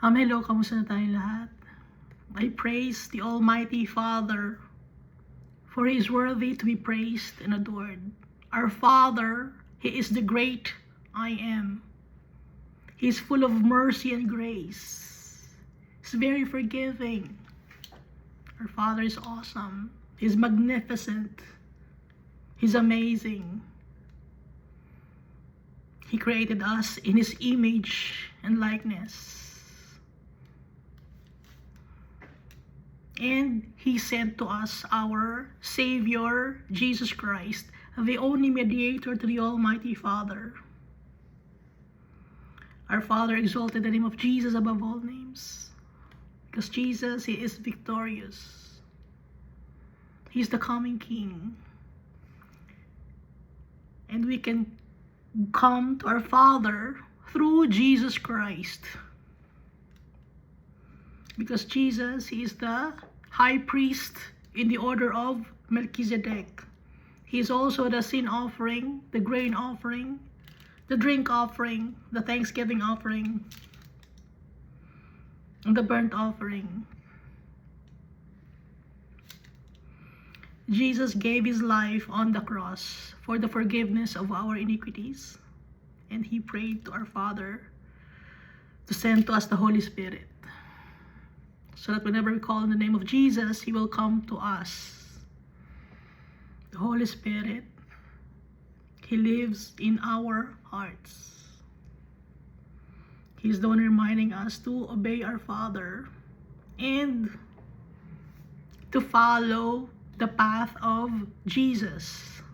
Hello, kamusta na tayong lahat? I praise the Almighty Father, for He is worthy to be praised and adored. Our Father, He is the great I Am. He is full of mercy and grace. He's very forgiving. Our Father is awesome. He's magnificent. He's amazing. He created us in His image and likeness. And He sent to us our Savior, Jesus Christ, the only mediator to the Almighty Father. Our Father exalted the name of Jesus above all names, because Jesus, He is victorious. He's the coming King. And we can come to our Father through Jesus Christ. Because Jesus, He is the high priest in the order of Melchizedek. He is also the sin offering, the grain offering, the drink offering, the thanksgiving offering, and the burnt offering. Jesus gave His life on the cross for the forgiveness of our iniquities. And He prayed to our Father to send to us the Holy Spirit, so that whenever we call in the name of Jesus, He will come to us. The Holy Spirit, He lives in our hearts. He's the one reminding us to obey our Father and to follow the path of Jesus.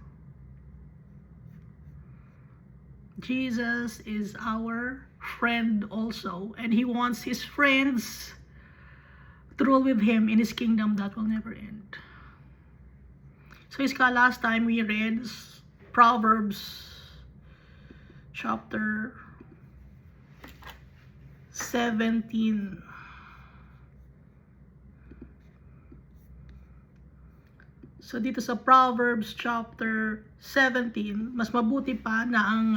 Jesus is our friend also, and He wants His friends to rule with Him in His kingdom that will never end. So last time we read Proverbs chapter 17. So dito sa Proverbs chapter 17, mas mabuti pa na ang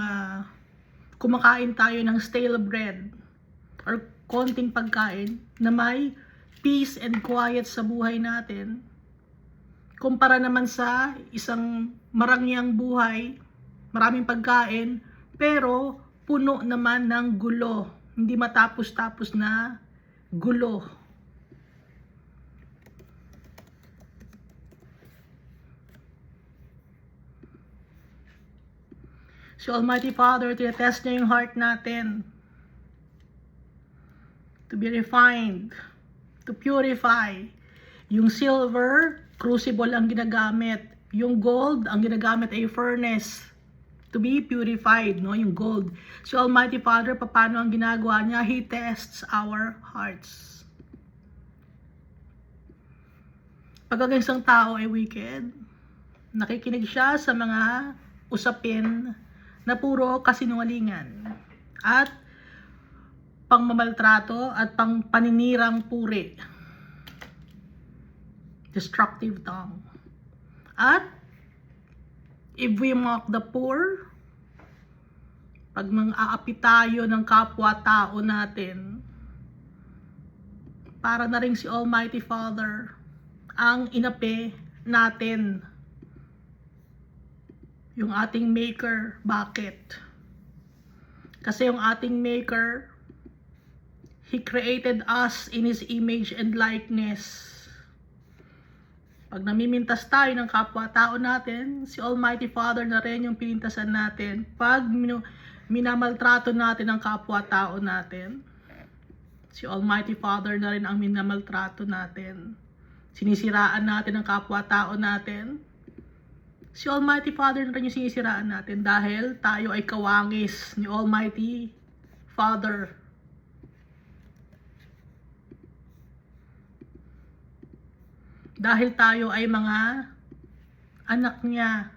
kumakain tayo ng stale bread or konting pagkain na may peace and quiet sa buhay natin, kumpara naman sa isang marangyang buhay, maraming pagkain, pero puno naman ng gulo, hindi matapos-tapos na gulo. So Almighty Father, tinetest niya yung heart natin to be refined, to purify. Yung silver, crucible ang ginagamit. Yung gold, ang ginagamit ay furnace to be purified, no? Yung gold. So Almighty Father, paano ang ginagawa niya? He tests our hearts. Pag ang isang tao ay wicked, nakikinig siya sa mga usapin na puro kasinungalingan at pangmamaltrato at paninirang puri, destructive tongue. At if we mock the poor, pag mang-aapi tayo ng kapwa-tao natin, para na rin si Almighty Father ang inapi natin, yung ating Maker. Bakit? Kasi yung ating Maker, He created us in His image and likeness. Pag namimintas tayo ng kapwa-tao natin, si Almighty Father na rin yung pinintasan natin. Pag minamaltrato natin ang kapwa-tao natin, si Almighty Father na rin ang minamaltrato natin. Sinisiraan natin ang kapwa-tao natin, si Almighty Father na rin yung sinisiraan natin, dahil tayo ay kawangis ni Almighty Father. Dahil tayo ay mga anak niya.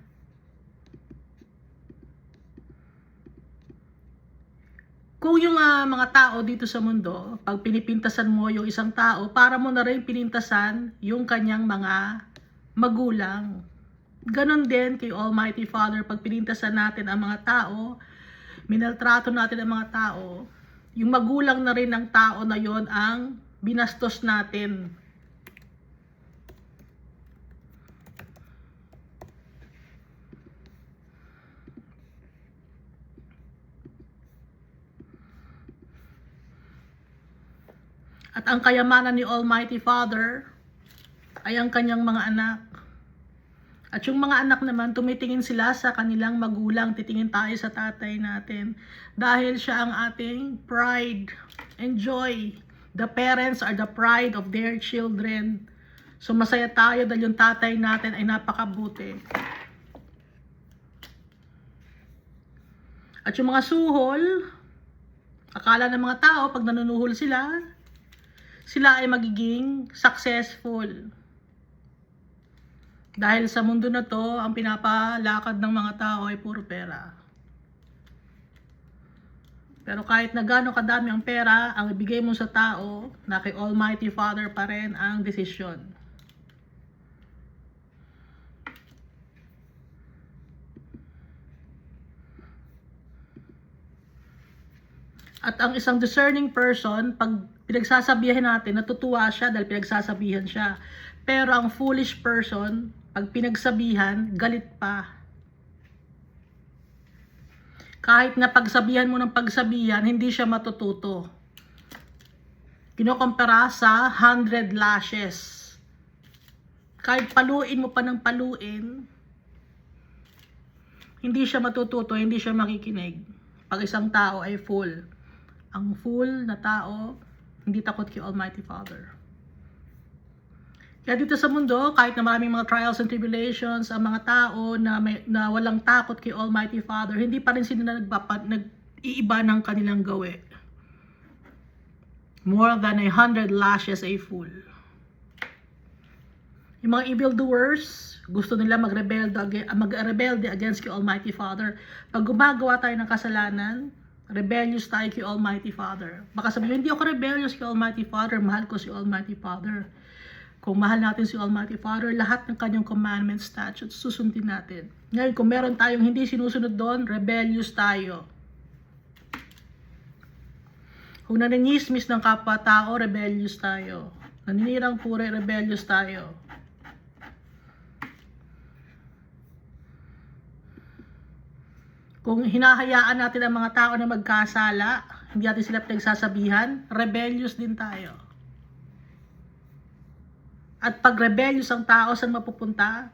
Kung yung mga tao dito sa mundo, pag pinipintasan mo yung isang tao, para mo na rin pinintasan yung kanyang mga magulang. Ganon din kay Almighty Father, pag pinintasan natin ang mga tao, minaltrato natin ang mga tao, yung magulang na rin ng tao na yon ang binastos natin. At ang kayamanan ni Almighty Father ay ang kanyang mga anak. At yung mga anak naman, tumitingin sila sa kanilang magulang, titingin tayo sa tatay natin. Dahil siya ang ating pride and joy. The parents are the pride of their children. So masaya tayo dahil yung tatay natin ay napakabuti. At yung mga suhol, akala ng mga tao pag nanunuhol sila ay magiging successful. Dahil sa mundo na to, ang pinapalakad ng mga tao ay puro pera. Pero kahit na gaano kadami ang pera, ang ibigay mo sa tao, na kay Almighty Father pa rin ang desisyon. At ang isang discerning person, pag pinagsasabihan natin, natutuwa siya dahil pinagsasabihan siya. Pero ang foolish person, pag pinagsabihan, galit pa. Kahit na pagsabihan mo ng pagsabihan, hindi siya matututo. Kinokompara sa 100 lashes. Kahit paluin mo pa ng paluin, hindi siya matututo, hindi siya makikinig. Pag isang tao ay fool. Ang fool na tao, hindi takot kay Almighty Father. Kaya dito sa mundo, kahit na maraming mga trials and tribulations, ang mga tao na walang takot kay Almighty Father, hindi pa rin sila nag-iiba ng kanilang gawi. More than 100 lashes a fool. Yung mga evildoers, gusto nila magrebelde against kay Almighty Father. Pag gumagawa tayo ng kasalanan, rebellious tayo kay Almighty Father. Baka sabihin, hindi ako rebellious kay Almighty Father, mahal ko si Almighty Father. Kung mahal natin si Almighty Father, lahat ng kanyang commandments, statutes, susundin natin. Ngayon, kung meron tayong hindi sinusunod doon, rebellious tayo. Kung naninismis ng kapwa-tao, rebellious tayo. Naninirang pure, rebellious tayo. Kung hinahayaan natin ang mga tao na magkasala, hindi natin sila pinagsasabihan, rebellious din tayo. At pag rebellious ang tao, saan mapupunta?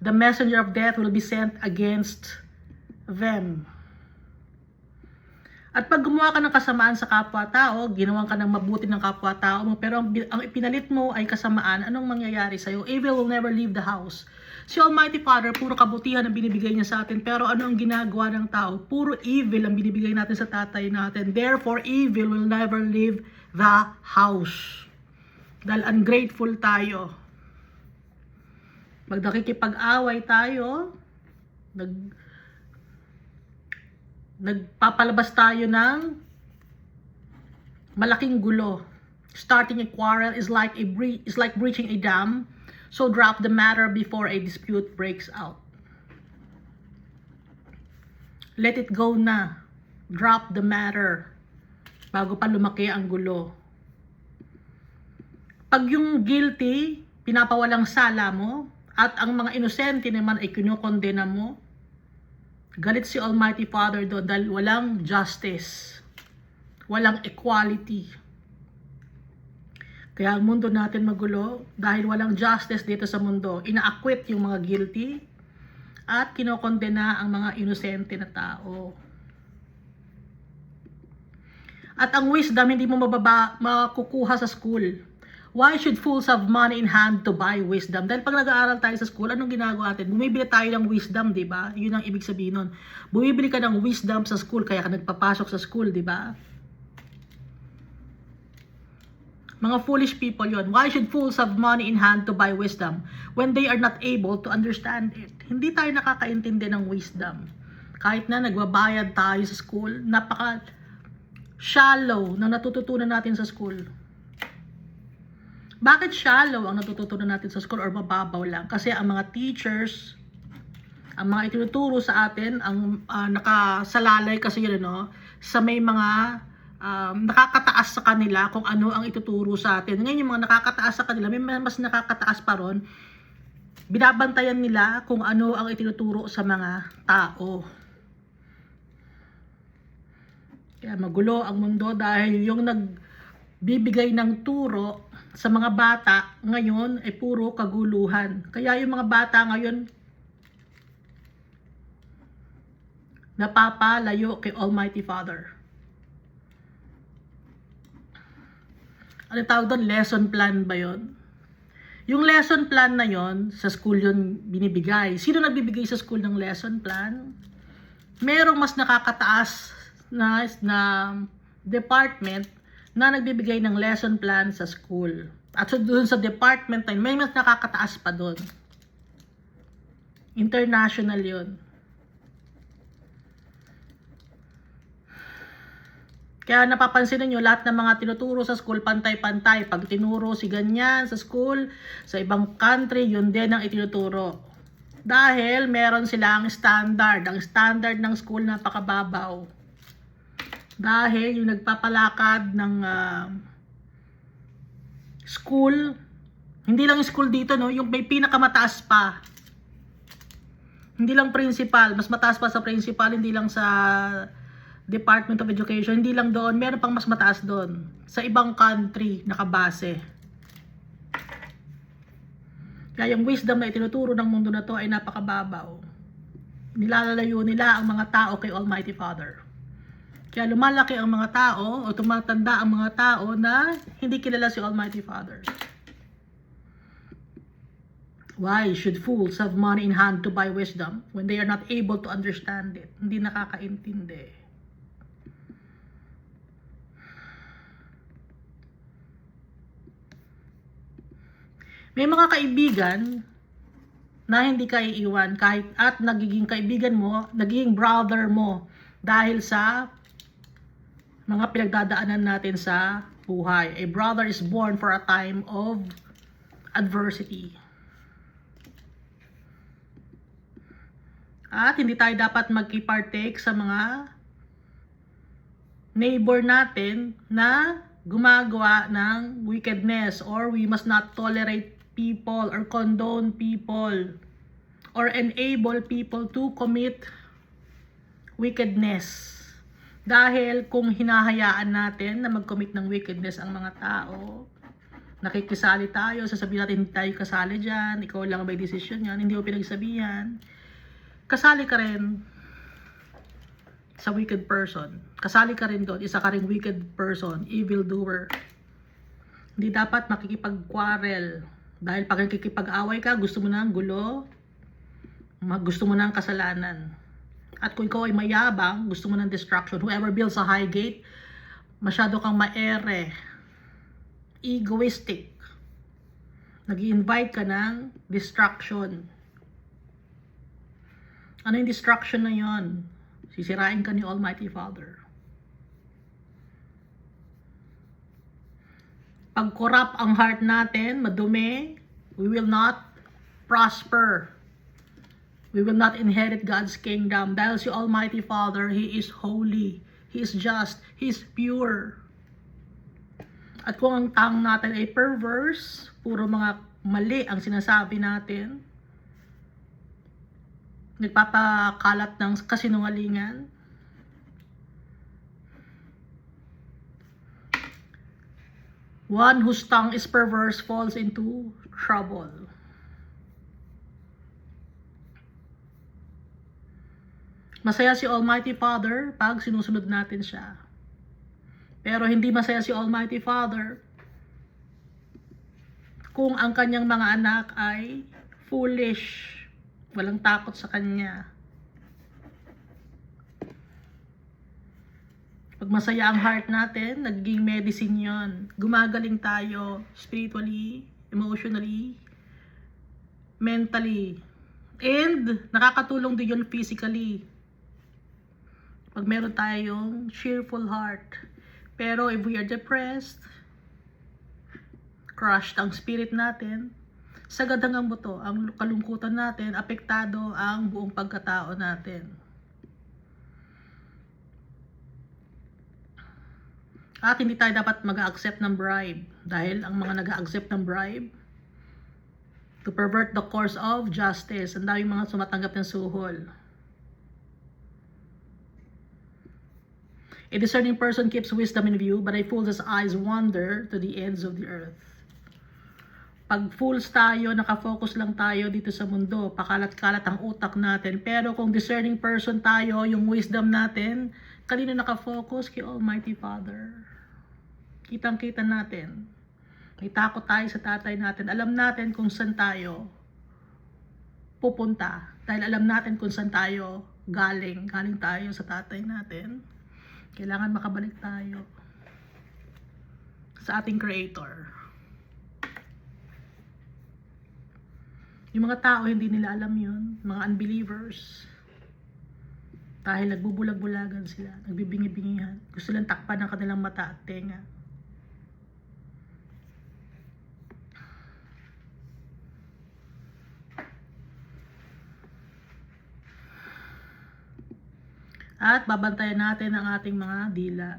The messenger of death will be sent against them. At pag gumawa ka ng kasamaan sa kapwa-tao, ginawa ka ng mabuti ng kapwa-tao mo, pero ang ipinalit mo ay kasamaan, anong mangyayari sa'yo? Evil will never leave the house. Si Almighty Father, puro kabutihan ang binibigay niya sa atin, pero ano ang ginagawa ng tao? Puro evil ang binibigay natin sa tatay natin. Therefore, evil will never leave the house. Dahil ungrateful tayo. Pag nakikipag-away tayo, nagpapalabas tayo ng malaking gulo. Starting a quarrel is like breaching a dam. So drop the matter before a dispute breaks out. Let it go na. Drop the matter bago pa lumaki ang gulo. Pag yung guilty, pinapawalang sala mo, at ang mga inosente naman ay kinokondena mo, galit si Almighty Father doon dahil walang justice, walang equality. Kaya ang mundo natin magulo dahil walang justice dito sa mundo. Ina-acquit yung mga guilty at kinokondena ang mga inosente na tao. At ang wisdom hindi mo makukuha sa school. Why should fools have money in hand to buy wisdom? Dahil pag nag-aaral tayo sa school, anong ginagawa natin? Bumibili tayo ng wisdom, di ba? Yun ang ibig sabihin nun. Bumibili ka ng wisdom sa school, kaya ka nagpapasok sa school, di ba? Mga foolish people yon. Why should fools have money in hand to buy wisdom when they are not able to understand it? Hindi tayo nakakaintindi ng wisdom. Kahit na nagbabayad tayo sa school, napaka-shallow na natututunan natin sa school. Bakit shallow ang natututunan natin sa school or mababaw lang? Kasi ang mga teachers, ang mga itinuturo sa atin, ang nakasalalay kasi yun, no? Sa may mga nakakataas sa kanila kung ano ang ituturo sa atin. Ngayon yung mga nakakataas sa kanila, may mas nakakataas pa ron, binabantayan nila kung ano ang itinuturo sa mga tao. Kaya magulo ang mundo dahil yung nagbibigay ng turo sa mga bata ngayon ay puro kaguluhan. Kaya yung mga bata ngayon napapalayo kay Almighty Father. Ano tawag doon? Lesson plan ba yon? Yung lesson plan na yon, sa school yun binibigay. Sino nagbibigay sa school ng lesson plan? Merong mas nakakataas na department na nagbibigay ng lesson plan sa school. At so doon sa department na yun, may mas nakakataas pa doon. International yun. Kaya napapansin niyo lahat ng mga tinuturo sa school pantay-pantay. Pag tinuro si ganyan sa school, sa ibang country, yun din ang itinuturo. Dahil meron silang standard. Ang standard ng school napakababaw. Dahil yung nagpapalakad ng school, hindi lang school dito, no, yung may pinakamataas pa. Hindi lang principal, mas mataas pa sa principal, hindi lang sa Department of Education, hindi lang doon, meron pang mas mataas doon. Sa ibang country, nakabase. Kaya yung wisdom na itinuturo ng mundo na to ay napakababaw. Nilalalayo nila ang mga tao kay Almighty Father. Kaya lumalaki ang mga tao o tumatanda ang mga tao na hindi kilala si Almighty Father. Why should fools have money in hand to buy wisdom when they are not able to understand it? Hindi nakakaintindi. May mga kaibigan na hindi ka iiwan kahit at nagiging kaibigan mo, nagiging brother mo dahil sa mga pinagdadaanan natin sa buhay. A brother is born for a time of adversity. At hindi tayo dapat mag-partake sa mga neighbor natin na gumagawa ng wickedness, or we must not tolerate people or condone people or enable people to commit wickedness. Dahil kung hinahayaan natin na mag-commit ng wickedness ang mga tao, nakikisali tayo, sasabihin natin hindi tayo kasali dyan, ikaw lang may decision yan, hindi mo pinagsabihan, kasali ka rin sa wicked person. Kasali ka rin doon, isa ka rin wicked person, evil doer. Hindi dapat makikipag-quarrel. Dahil pag nakikipag-away ka, gusto mo na ang gulo, gusto mo na ang kasalanan. At kung ikaw ay mayabang, gusto mo ng destruction. Whoever builds a high gate, masyado kang maere, egoistic. Nag-i-invite ka ng destruction. Ano yung destruction na yon? Sisirain ka ni Almighty Father. Pag corrupt ang heart natin, madumi, we will not prosper. We will not inherit God's kingdom. Dahil si Almighty Father, He is holy. He is just. He is pure. At kung ang tongue natin ay perverse, puro mga mali ang sinasabi natin, nagpapakalat ng kasinungalingan, one whose tongue is perverse falls into trouble. Masaya si Almighty Father pag sinusunod natin siya. Pero hindi masaya si Almighty Father kung ang kanyang mga anak ay foolish, walang takot sa kanya. Pag masaya ang heart natin, nagiging medicine yon. Gumagaling tayo spiritually, emotionally, mentally. And nakakatulong din yun physically. Pag meron tayong cheerful heart. Pero if we are depressed, crushed ang spirit natin, sagad ang buto, ang kalungkutan natin, apektado ang buong pagkatao natin. At hindi tayo dapat mag-accept ng bribe. Dahil ang mga nag-accept ng bribe, to pervert the course of justice. Ang daming mga sumatanggap ng suhol. A discerning person keeps wisdom in view, but a fool's eyes wander to the ends of the earth. Pag fools tayo, nakafocus lang tayo dito sa mundo, pakalat-kalat ang utak natin. Pero kung discerning person tayo, yung wisdom natin, kanino nakafocus? Kay Almighty Father. Kitang-kita natin. May takot tayo sa tatay natin. Alam natin kung saan tayo pupunta. Dahil alam natin kung saan tayo galing. Galing tayo sa tatay natin. Kailangan makabalik tayo sa ating Creator. Yung mga tao, hindi nila alam yun. Mga unbelievers. Dahil nagbubulag-bulagan sila. Nagbibingi-bingihan. Gusto lang takpan ng kanilang mata at tenga. At babantayan natin ang ating mga dila.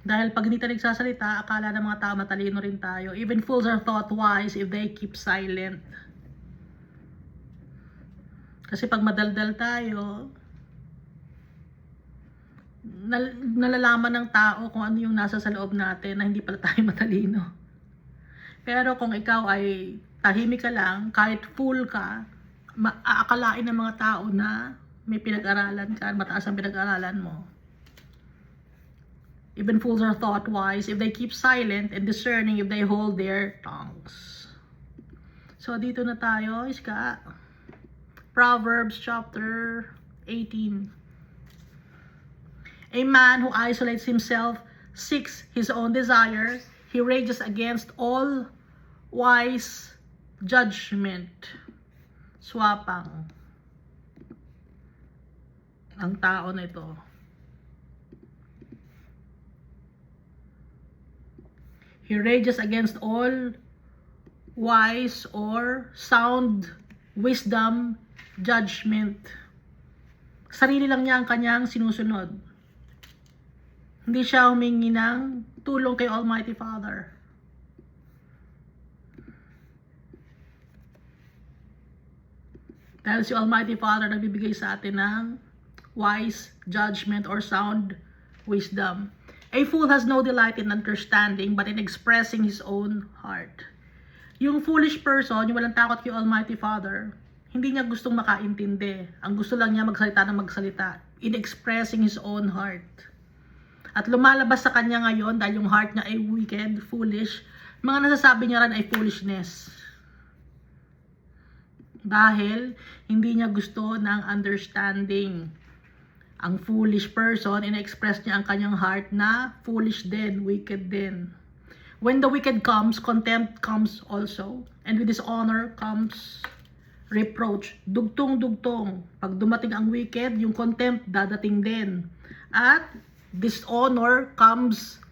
Dahil pag hindi tayo nagsasalita, akala ng mga tao matalino rin tayo. Even fools are thought wise if they keep silent. Kasi pag madaldal tayo, nalalaman ng tao kung ano yung nasa sa loob natin na hindi pala tayo matalino. Pero kung ikaw ay tahimik ka lang, kahit fool ka, aakalain ng mga tao na may pinag-aralan ka, mataas ang pinag-aralan mo. Even fools are thought wise if they keep silent, and discerning if they hold their tongues. So dito na tayo, Iska. Proverbs chapter 18. A man who isolates himself seeks his own desire. He rages against all wise judgment. Swapang ang tao na ito. He rages against all wise or sound wisdom judgment. Sarili lang niya ang kanyang sinusunod. Hindi siya humingi ng tulong kay Almighty Father. Dahil si Almighty Father nagbibigay sa atin ng wise judgment or sound wisdom. A fool has no delight in understanding but in expressing his own heart. Yung foolish person, yung walang takot kay Almighty Father, hindi niya gustong makaintindi. Ang gusto lang niya magsalita ng magsalita. In expressing his own heart. At lumalabas sa kanya ngayon dahil yung heart niya ay wicked, foolish, mga nasasabi niya rin ay foolishness. Dahil hindi niya gusto ng understanding. Ang foolish person, in-express niya ang kanyang heart na foolish din, wicked din. When the wicked comes, contempt comes also. And with dishonor comes reproach. Dugtong-dugtong. Pag dumating ang wicked, yung contempt dadating din. At dishonor comes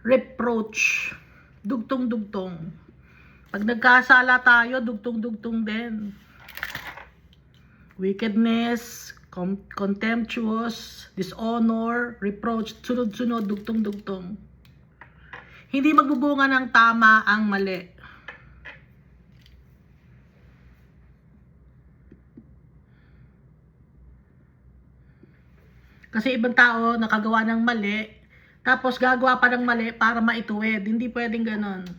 reproach. Dugtong-dugtong. Pag nagkasala tayo, dugtong-dugtong din. Wickedness, contemptuous, dishonor, reproach, sunod-sunod, dugtong-dugtong. Hindi magbubunga ng tama ang mali. Kasi ibang tao nakagawa ng mali, tapos gagawa pa ng mali para maituwid. Hindi pwedeng ganon.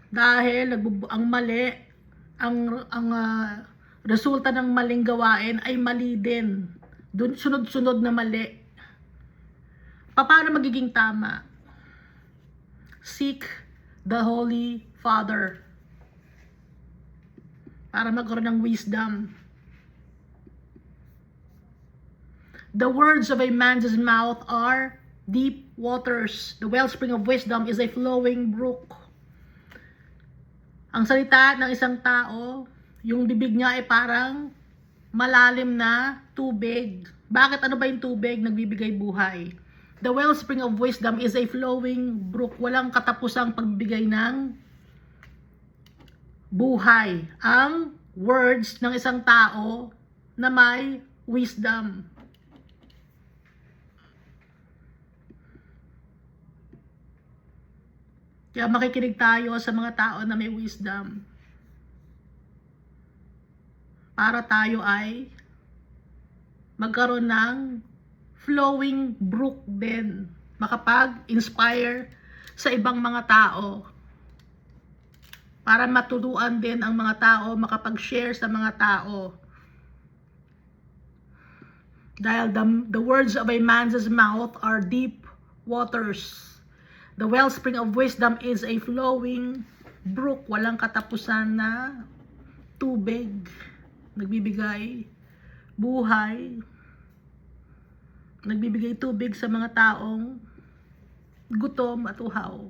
Dahil ang mali, ang resulta ng maling gawain ay mali din. Sunod-sunod na mali. Paano magiging tama? Seek the Holy Father para magkaroon ng wisdom. The words of a man's mouth are deep waters. The wellspring of wisdom is a flowing brook. Ang salita ng isang tao, yung bibig niya ay parang malalim na tubig. Bakit? Ano ba yung tubig? Nagbibigay buhay. The wellspring of wisdom is a flowing brook. Walang katapusang pagbigay ng buhay. Ang words ng isang tao na may wisdom. Kaya makikinig tayo sa mga tao na may wisdom. Para tayo ay magkaroon ng flowing brook din. Makapag-inspire sa ibang mga tao. Para maturuan din ang mga tao, makapag-share sa mga tao. Dahil the words of a man's mouth are deep waters. The wellspring of wisdom is a flowing brook. Walang katapusan na tubig. Nagbibigay buhay. Nagbibigay tubig sa mga taong gutom at uhaw.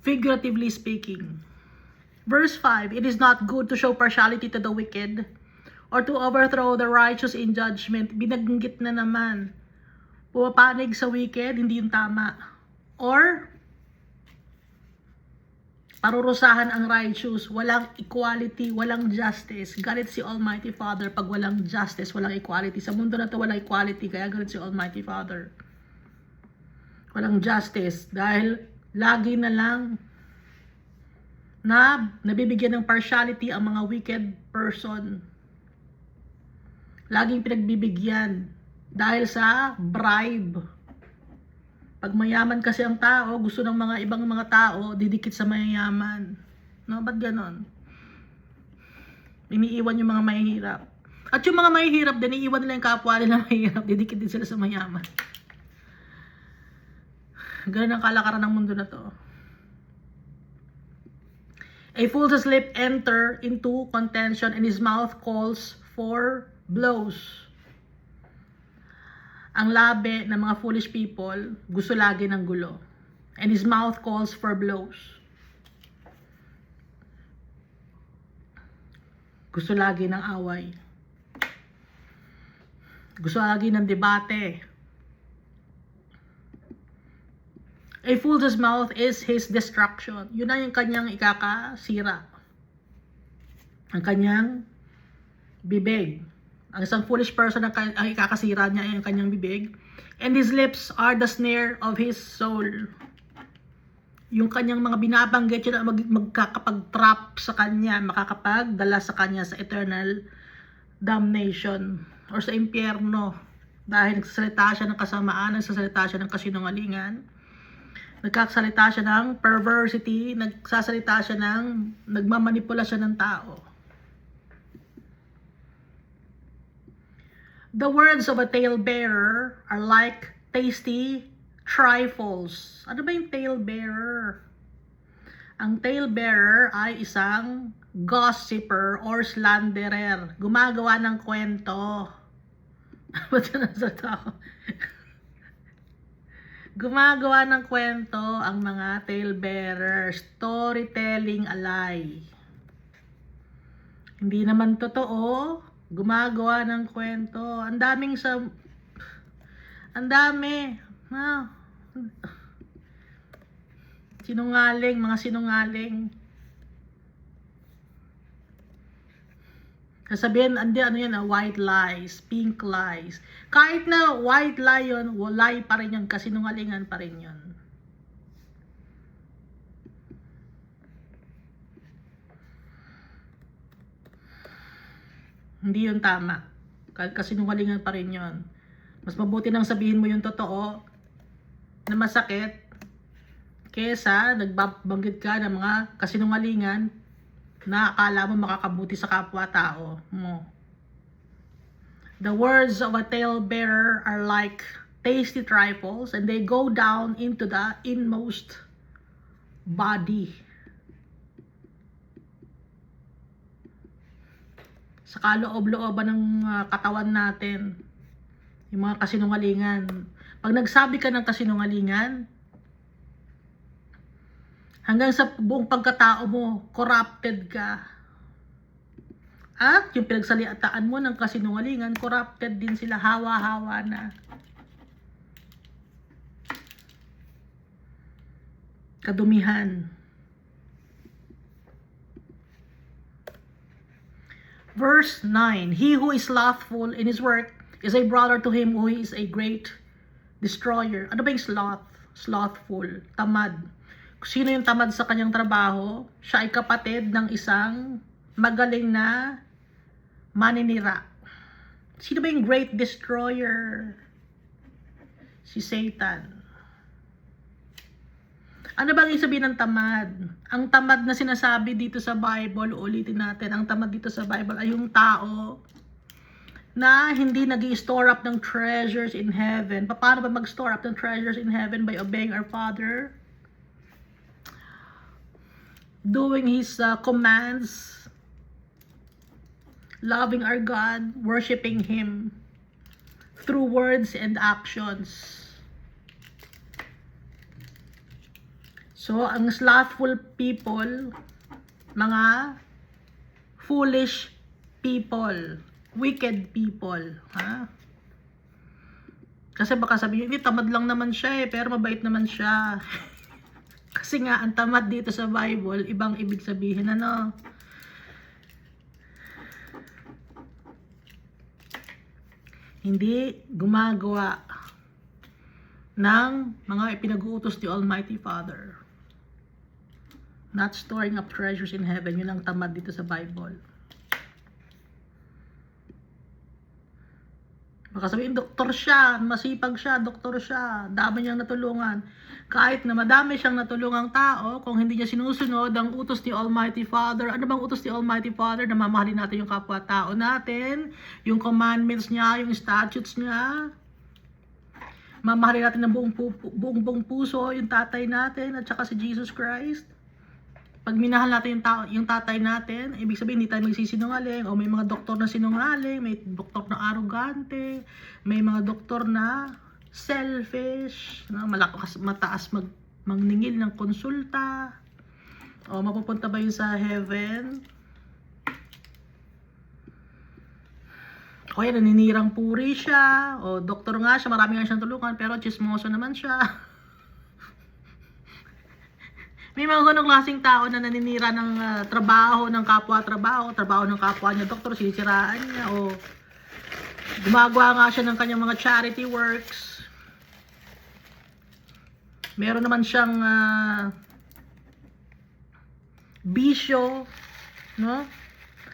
Figuratively speaking. Verse 5, it is not good to show partiality to the wicked or to overthrow the righteous in judgment. Binabanggit na naman. Pumapanig sa wicked, hindi yung tama. Or parurusahan ang righteous. Walang equality, walang justice. Galit si Almighty Father pag walang justice, walang equality. Sa mundo na to walang equality, kaya galit si Almighty Father. Walang justice dahil lagi na lang na nabibigyan ng partiality ang mga wicked person. Laging pinagbibigyan dahil sa bribe. Pag mayaman kasi ang tao, gusto ng mga ibang mga tao didikit sa mayayaman. No, ba't ganon? Iniiwan yung mga mahihirap. At yung mga mahihirap din, iiwan nila yung kapwa nila mahihirap, didikit din sila sa mayaman. Ganon ang kalakaran ng mundo na to. A fool's lips enter into contention and his mouth calls for blows. Ang labi ng mga foolish people gusto lagi ng gulo. And his mouth calls for blows. Gusto lagi ng away. Gusto lagi ng debate. A fool's mouth is his destruction. Yun na yung kanyang ikakasira. Ang kanyang bibig. Ang isang foolish person ang ikakasira niya ay ang kanyang bibig. And his lips are the snare of his soul. Yung kanyang mga binabanggit yun ang magkakapag-trap sa kanya, makakapagdala sa kanya sa eternal damnation or sa impyerno. Dahil nagsasalita siya ng kasamaan, nagsasalita siya ng kasinungalingan. Nagkasalita siya ng perversity, nagsasalita siya ng nagmamanipula siya ng tao. The words of a talebearer are like tasty trifles. Ano ba yung talebearer? Ang talebearer ay isang gossiper or slanderer. Gumagawa ng kwento. Ba't nasa tao? Gumagawa ng kwento ang mga talebearers, storytelling a lie. Hindi naman totoo, gumagawa ng kwento. Ang dami. Sinungaling, mga sinungaling. Sasabihin, ano yan, white lies, pink lies. Kahit na white lie yun, lie pa rin yun, kasinungalingan pa rin yun. Hindi yun tama. Kasinungalingan pa rin yun. Mas mabuti nang sabihin mo yung totoo na masakit kesa nagbabanggit ka ng mga kasinungalingan na akala mo makakabuti sa kapwa-tao mo. The words of a talebearer are like tasty trifles and they go down into the inmost body. Sa kaloob-looban ng katawan natin, yung mga kasinungalingan. Pag nagsabi ka ng kasinungalingan, hanggang sa buong pagkatao mo, corrupted ka. At yung pinagsalitaan mo ng kasinungalingan, corrupted din sila, hawa-hawa na. Kadumihan. Verse 9, he who is slothful in his work is a brother to him who is a great Destroyer. Ano ba yung sloth? Slothful. Tamad. Sino yung tamad sa kanyang trabaho? Siya ay kapatid ng isang magaling na maninira. Sino ba yung great destroyer? Si Satan. Ano bang sabihin ng tamad? Ang tamad na sinasabi dito sa Bible, ulitin natin, ang tamad dito sa Bible ay yung tao na hindi nag-i-store up ng treasures in heaven. Paano ba mag-store up ng treasures in heaven? By obeying our Father, doing His commands, loving our God, worshiping Him through words and actions. So, ang slothful people, mga foolish people, wicked people, ha? Kasi baka sabihin, hindi, tamad lang naman siya pero mabait naman siya. Kasi nga, ang tamad dito sa Bible, ibang ibig sabihin, ano? Hindi gumagawa ng mga ipinag-uutos ni Almighty Father. Not storing up treasures in heaven. Yun ang tamad dito sa Bible. Baka sabihin, doktor siya, masipag siya, doktor siya, dami niyang natulungan. Kahit na madami siyang natulungang tao, kung hindi niya sinusunod ang utos ni Almighty Father, ano bang utos ni Almighty Father? Na mamahalin natin yung kapwa-tao natin, yung commandments niya, yung statutes niya. Mamahalin natin ng buong puso yung tatay natin at saka si Jesus Christ. Pag minahal natin yung tatay natin, ibig sabihin hindi tayo magsisinungaling, o may mga doktor na sinungaling, may doktor na arrogante, may mga doktor na selfish, mataas mangningil ng konsulta, o mapupunta ba yun sa heaven? O yan, naninirang puri siya, o doktor nga siya, marami nga siyang tulungan, pero chismoso naman siya. May mga ganong klaseng tao na naninira ng trabaho ng kapwa-trabaho, trabaho ng kapwa niya, doktor, sinisiraan niya, o gumagawa nga siya ng kanyang mga charity works. Meron naman siyang bisyo, no?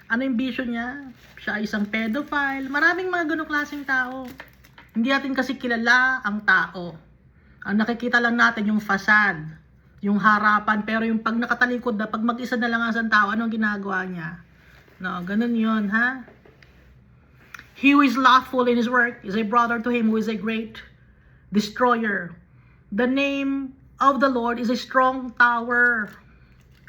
Ano yung bisyo niya? Siya ay isang pedophile. Maraming mga ganong klaseng tao. Hindi natin kasi kilala ang tao. Ang nakikita lang natin yung facade, yung harapan, pero yung pag nakatalikod na, pag mag-isa na lang ang isang tao, anong ginagawa niya? No, ganun yun, ha? He who is lawful in his work is a brother to him who is a great destroyer. The name of the Lord is a strong tower,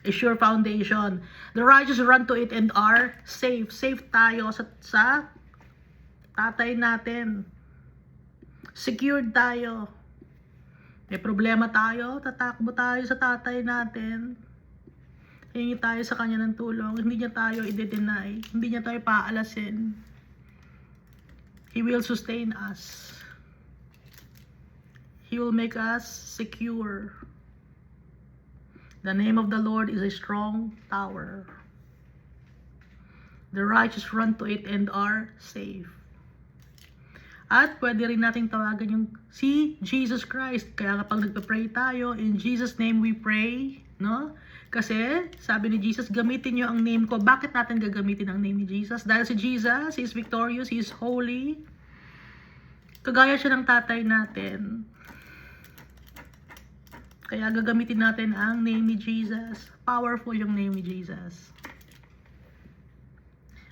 a sure foundation. The righteous run to it and are safe. Safe tayo sa tatay natin. Secured tayo. May problema tayo, tatakbo tayo sa tatay natin. Hingi tayo sa kanya ng tulong. Hindi niya tayo i-deny. Hindi niya tayo paalasin. He will sustain us. He will make us secure. The name of the Lord is a strong tower. The righteous run to it and are safe. At pwede rin nating tawagan yung si Jesus Christ. Kaya kapag nagpa-pray tayo, in Jesus' name we pray, no? Kasi sabi ni Jesus, gamitin nyo ang name ko. Bakit natin gagamitin ang name ni Jesus? Dahil si Jesus, He is victorious, He is holy. Kagaya siya ng tatay natin. Kaya gagamitin natin ang name ni Jesus. Powerful yung name ni Jesus.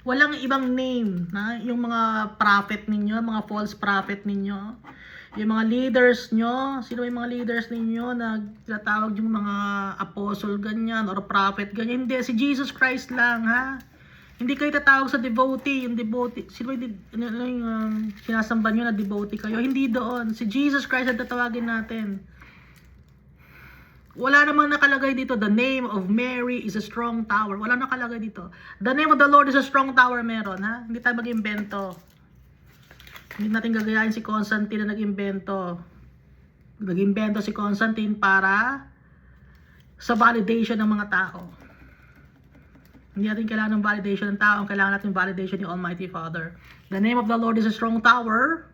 Walang ibang name, na yung mga prophet ninyo, mga false prophet ninyo, yung mga leaders nyo, sino yung mga leaders ninyo na tinatawag yung mga apostle ganyan or prophet ganyan? Hindi, si Jesus Christ lang, ha? Hindi kayo tatawag sa devotee, yung devotee, sino yung sinasamba nyo na devotee kayo? Hindi doon, si Jesus Christ ang tatawagin natin. Wala namang nakalagay dito, the name of Mary is a strong tower. Wala nakalagay dito. The name of the Lord is a strong tower, meron, ha? Hindi tayo mag-imbento. Hindi natin gagayahin si Constantine na nag-imbento. Nag-imbento si Constantine para sa validation ng mga tao. Hindi natin kailangan ng validation ng tao. Ang kailangan natin validation ni Almighty Father. The name of the Lord is a strong tower.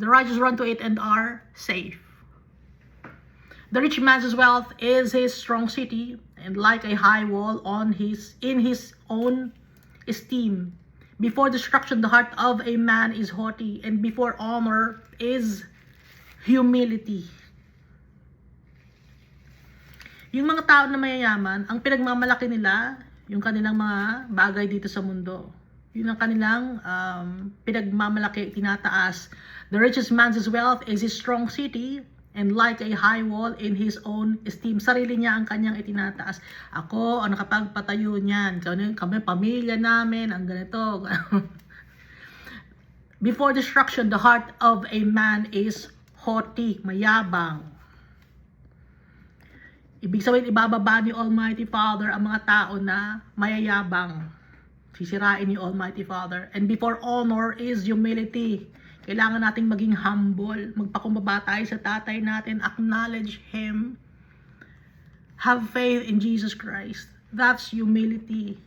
The righteous run to it and are safe. The rich man's wealth is his strong city, and like a high wall in his own esteem. Before destruction, the heart of a man is haughty, and before honor is humility. Yung mga tao na mayayaman, ang pinagmamalaki nila, yung kanilang mga bagay dito sa mundo. Yun ang kanilang pinagmamalaki, tinataas. The richest man's wealth is his strong city, and like a high wall in his own esteem. Sarili niya ang kanyang itinataas. Ako, ang nakapagpatayo niyan. Kami, pamilya namin, ang ganito. Before destruction, the heart of a man is haughty, mayabang. Ibig sabihin, ibababa ni Almighty Father ang mga tao na mayayabang. Sisirain ni Almighty Father. And before honor is humility. Kailangan nating maging humble. Magpakumbaba tayo sa tatay natin. Acknowledge Him. Have faith in Jesus Christ. That's humility.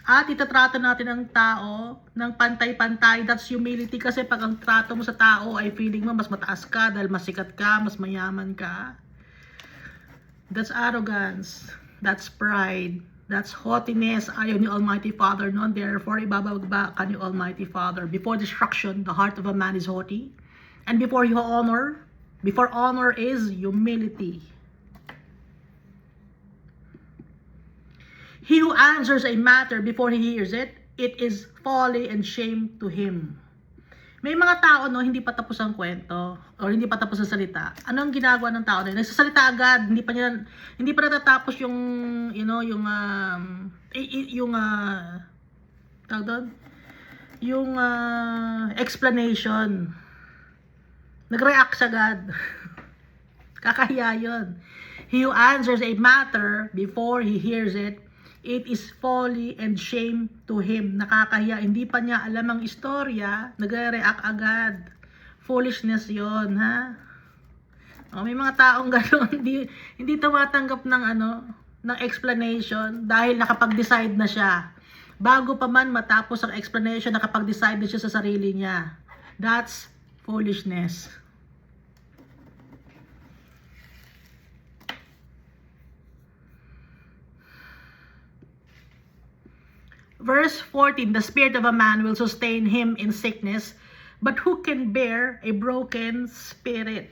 At itatrato natin ang tao ng pantay-pantay. That's humility. Kasi pag ang trato mo sa tao ay feeling mo mas mataas ka dahil mas sikat ka, mas mayaman ka. That's arrogance. That's pride. That's haughtiness. Ayaw ni Almighty Father noon. Therefore, ibababa ka ni Almighty Father. Before destruction, the heart of a man is haughty. And before honor is humility. He who answers a matter before he hears it, it is folly and shame to him. May mga tao no, hindi pa tapos ang kwento or hindi pa tapos ang salita. Ano ang ginagawa ng tao na yun? Nagsasalita agad, hindi pa natatapos yung explanation. Nag-react agad. Kakahiya yun. He who answers a matter before he hears it, it is folly and shame to him. Nakakahiya. Hindi pa niya alam ang istorya, nagre-react agad. Foolishness yon, ha? Oh, may mga taong gano'n, hindi tumatanggap ng explanation dahil nakapag-decide na siya. Bago pa man matapos ang explanation, nakapag-decide na siya sa sarili niya. That's foolishness. Verse 14, the spirit of a man will sustain him in sickness, but who can bear a broken spirit?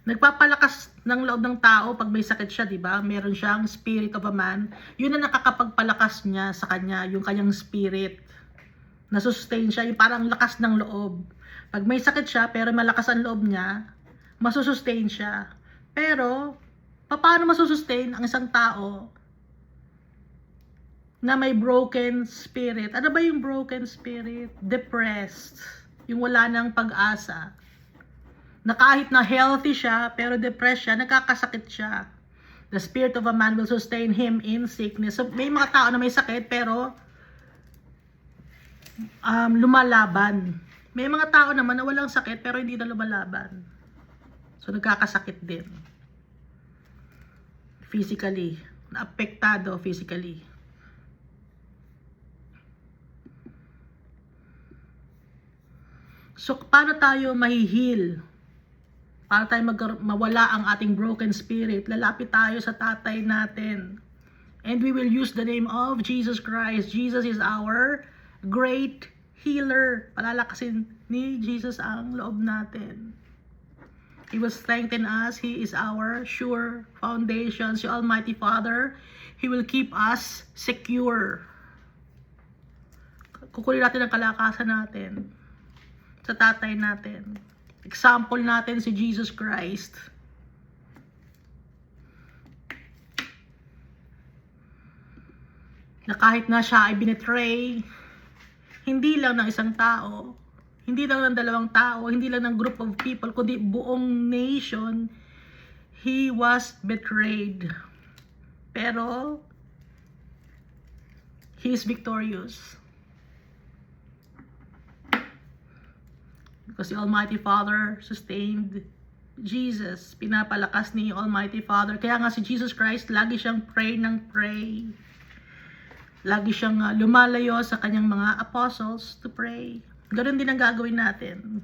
Nagpapalakas ng loob ng tao pag may sakit siya, di ba? Meron siyang spirit of a man. Yun ang nakakapagpalakas niya sa kanya, yung kanyang spirit. Nasustain siya, yung parang lakas ng loob. Pag may sakit siya, pero malakas ang loob niya, masusustain siya. Pero, paano masusustain ang isang tao na may broken spirit? Ano ba yung broken spirit? Depressed. Yung wala nang pag-asa. Na kahit na healthy siya, pero depressed siya, nagkakasakit siya. The spirit of a man will sustain him in sickness. So, may mga tao na may sakit, pero lumalaban. May mga tao naman na walang sakit, pero hindi na lumalaban. So, nagkakasakit din. Physically. Naapektado physically. So, paano tayo mahihil? Paano tayo mawala ang ating broken spirit? Lalapit tayo sa tatay natin. And we will use the name of Jesus Christ. Jesus is our great healer. Palalakasin ni Jesus ang loob natin. He will strengthen us. He is our sure foundation. Si Almighty Father, He will keep us secure. Kukunin natin ang kalakasan natin sa tatay natin. Example natin si Jesus Christ. Na kahit na siya ay binetray, hindi lang ng isang tao, hindi lang ng dalawang tao, hindi lang ng group of people, kundi buong nation, He was betrayed. Pero, He is victorious. Because the Almighty Father sustained Jesus. Pinapalakas ni Almighty Father. Kaya nga si Jesus Christ, lagi siyang pray ng pray. Lagi siyang lumalayo sa kanyang mga apostles to pray. Ganun din ang gagawin natin.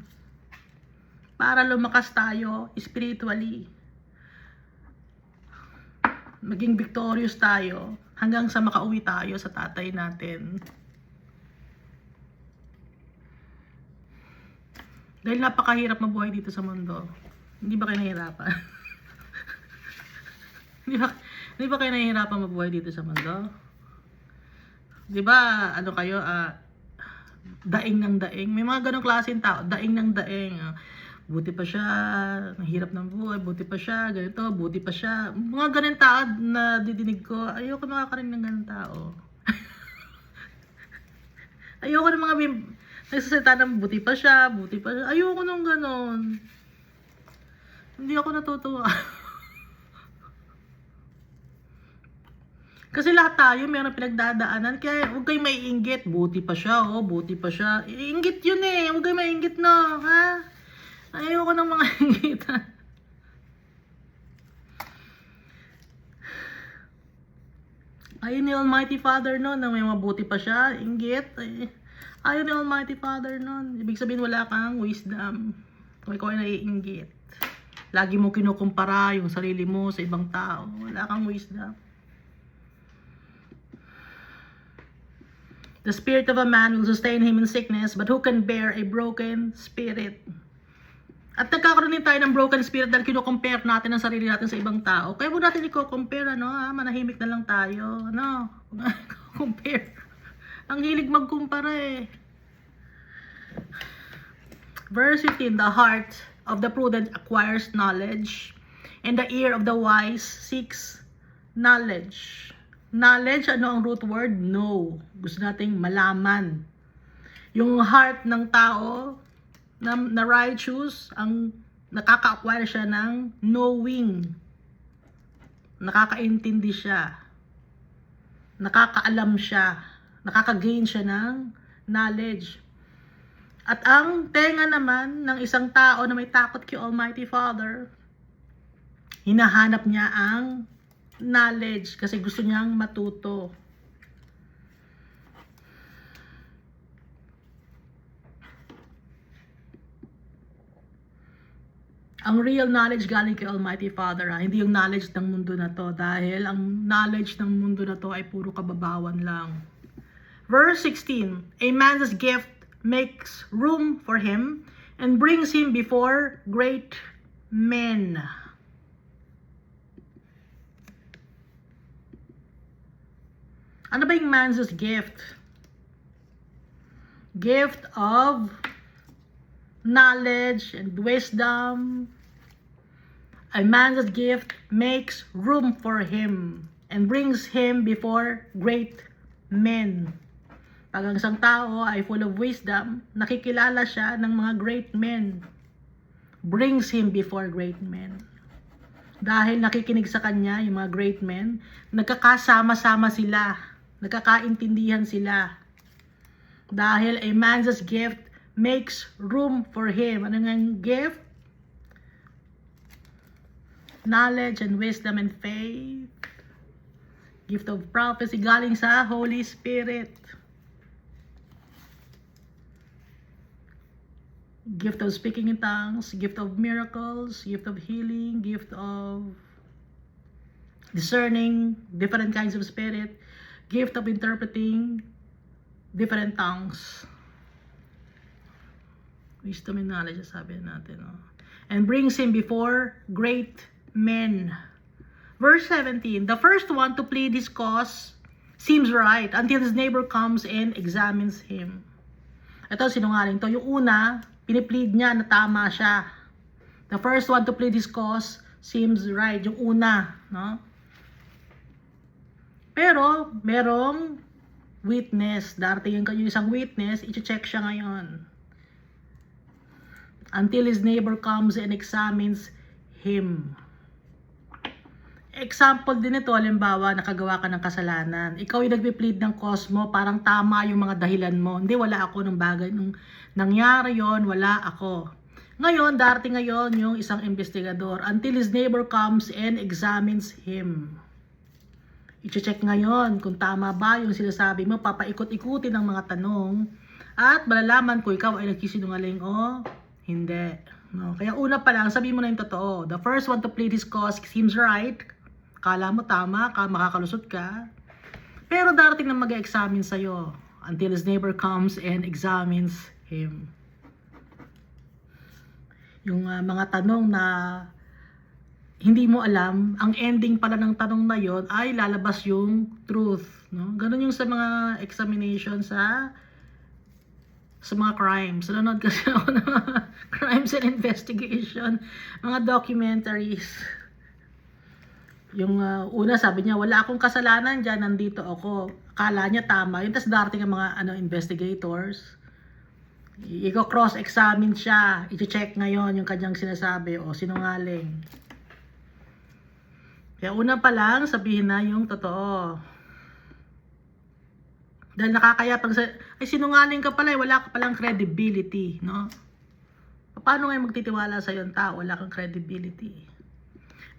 Para lumakas tayo spiritually. Maging victorious tayo hanggang sa makauwi tayo sa tatay natin. Dahil napakahirap mabuhay dito sa mundo. Hindi ba kayo nahihirapan? Hindi ba kayo nahihirapan mabuhay dito sa mundo? Di ba, ano kayo, daing ng daing. May mga ganong klaseng tao, daing ng daing. Buti pa siya, nahirap ng buhay, buti pa siya, ganito, buti pa siya. Mga ganun tao na didinig ko, ayoko makakarinig ng ganun tao. Ayoko ng mga nagsasalita ng buti pa siya, buti pa siya. Ayoko nung ganun. Hindi ako natutuwa. Kasi lahat tayo mayroong pinagdadaanan, kaya huwag kayong maiinggit. Buti pa siya, oh, buti pa siya. Iinggit yun eh, huwag kayong maiinggit no, ha? Ayoko ng mga inggitan. Ayun ni Almighty Father nun, na may mabuti pa siya, inggit. Ayun ni Almighty Father nun. Ibig sabihin wala kang wisdom. Kung ikaw ay naiinggit. Lagi mo kinukumpara yung sarili mo sa ibang tao. Wala kang wisdom. The spirit of a man will sustain him in sickness, but who can bear a broken spirit? At nagkakaroon din tayo ng broken spirit dahil kino-compare natin ang sarili natin sa ibang tao. Kaya huwag natin i-compare, ano, manahimik na lang tayo, ano, compare. Ang hilig magkumpara eh. Verse 15, the heart of the prudent acquires knowledge, and the ear of the wise seeks knowledge. Knowledge, ano ang root word? Know. Gusto nating malaman. Yung heart ng tao na righteous, ang nakaka-acquire siya ng knowing. Nakakaintindi siya. Nakakaalam siya. Nakaka-gain siya ng knowledge. At ang tenga naman ng isang tao na may takot kay Almighty Father, hinahanap niya ang knowledge kasi gusto niyang matuto. Ang real knowledge galing kay Almighty Father, hindi yung knowledge ng mundo na to, dahil ang knowledge ng mundo na to ay puro kababawan lang. Verse 16, a man's gift makes room for him and brings him before great men. Ano ba yung man's gift? Gift of knowledge and wisdom. A man's gift makes room for him and brings him before great men. Pag ang isang tao ay full of wisdom, nakikilala siya ng mga great men. Brings him before great men. Dahil nakikinig sa kanya yung mga great men, nagkakasama-sama sila. Nagkakaintindihan sila. Dahil a man's gift makes room for him. Ano nga yung gift? Knowledge and wisdom and faith. Gift of prophecy galing sa Holy Spirit. Gift of speaking in tongues, gift of miracles, gift of healing, gift of discerning different kinds of spirit, gift of interpreting different tongues. Wisdom and knowledge, sabi natin. No? And brings him before great men. Verse 17, the first one to plead his cause seems right until his neighbor comes and examines him. Ito, sinungaling to. Yung una, piniplead niya na tama siya. The first one to plead his cause seems right. Yung una, no? Pero, merong witness. Daratingin kayo isang witness, i-check siya ngayon. Until his neighbor comes and examines him. Example din ito, halimbawa, nakagawa ka ng kasalanan. Ikaw yung nagpi-plead ng cause mo, parang tama yung mga dahilan mo. Hindi, wala ako nung bagay. Nung nangyari yon, wala ako. Ngayon, darating ngayon yung isang investigador. Until his neighbor comes and examines him. I-check ngayon kung tama ba yung sinasabi mo. Papaikot-ikutin ng mga tanong At malalaman kung ikaw ay nagsisinungaling o hindi. No? Kaya una pa lang, sabihin mo na yung totoo. The first one to plead his cause seems right. Kala mo tama, makakalusot ka. Pero darating na mag-examine sa'yo until his neighbor comes and examines him. Yung mga tanong na hindi mo alam, ang ending pala ng tanong na yon ay lalabas yung truth. No? Ganun yung sa mga examination sa mga crimes. Nanonood kasi ako ng mga crimes and investigation, mga documentaries. Yung una sabi niya, wala akong kasalanan dyan, nandito ako. Akala niya tama. Yung tas darating ang mga investigators. I-cross-examine siya. I-check ngayon yung kanyang sinasabi o sinungaling. Kaya una pa lang, sabihin na yung totoo. Dahil nakakaya pag ay sinungaling ka pala, wala ka palang credibility, no? Paano ngayon magtitiwala sa yung tao? Wala kang credibility.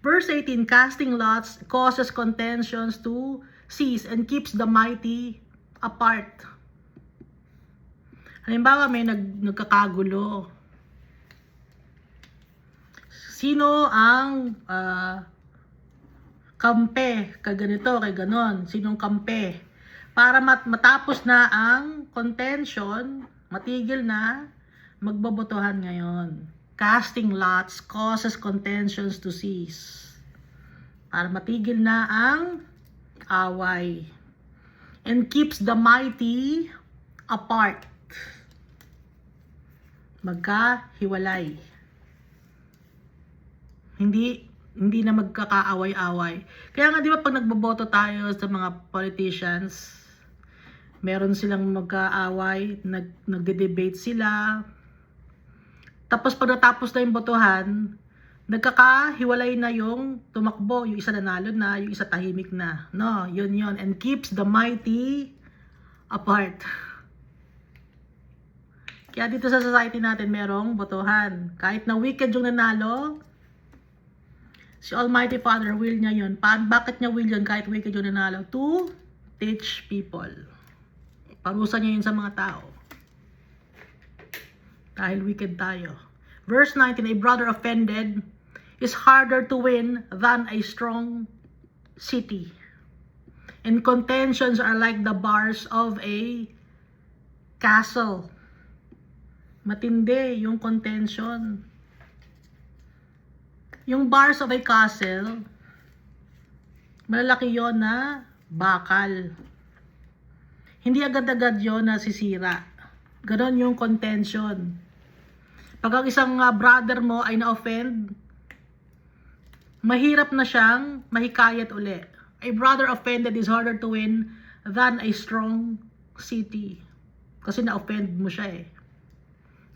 Verse 18, casting lots causes contentions to cease and keeps the mighty apart. Halimbawa, may nagkakagulo. Sino ang kampe? Kay ganito, kay ganon. Sinong kampe? Para matapos na ang contention, matigil na, magbobotohan ngayon. Casting lots causes contentions to cease. Para matigil na ang away. And keeps the mighty apart. Magkahiwalay. Hindi na magkakaaway-away. Kaya nga di ba pag nagboboto tayo sa mga politicians, meron silang magkaaway, nagde-debate sila. Tapos pag natapos na yung botohan, nagkakahiwalay na yung tumakbo, yung isa nanalo na, yung isa tahimik na. No, yun. And keeps the mighty apart. Kaya dito sa society natin merong botohan. Kahit na wicked yung nanalo, si Almighty Father will niya yun. Bakit niya will yun kahit wicked yung nanalo? To teach people. Parusa niya yun sa mga tao. Dahil wicked tayo. Verse 19, a brother offended is harder to win than a strong city. And contentions are like the bars of a castle. Matindi yung contention. Yung bars of a castle, malalaki yon na bakal. Hindi agad-agad yon na sisira. Ganon yung contention. Pag ang isang brother mo ay na-offend, mahirap na siyang mahikayat uli. A brother offended is harder to win than a strong city. Kasi na-offend mo siya eh.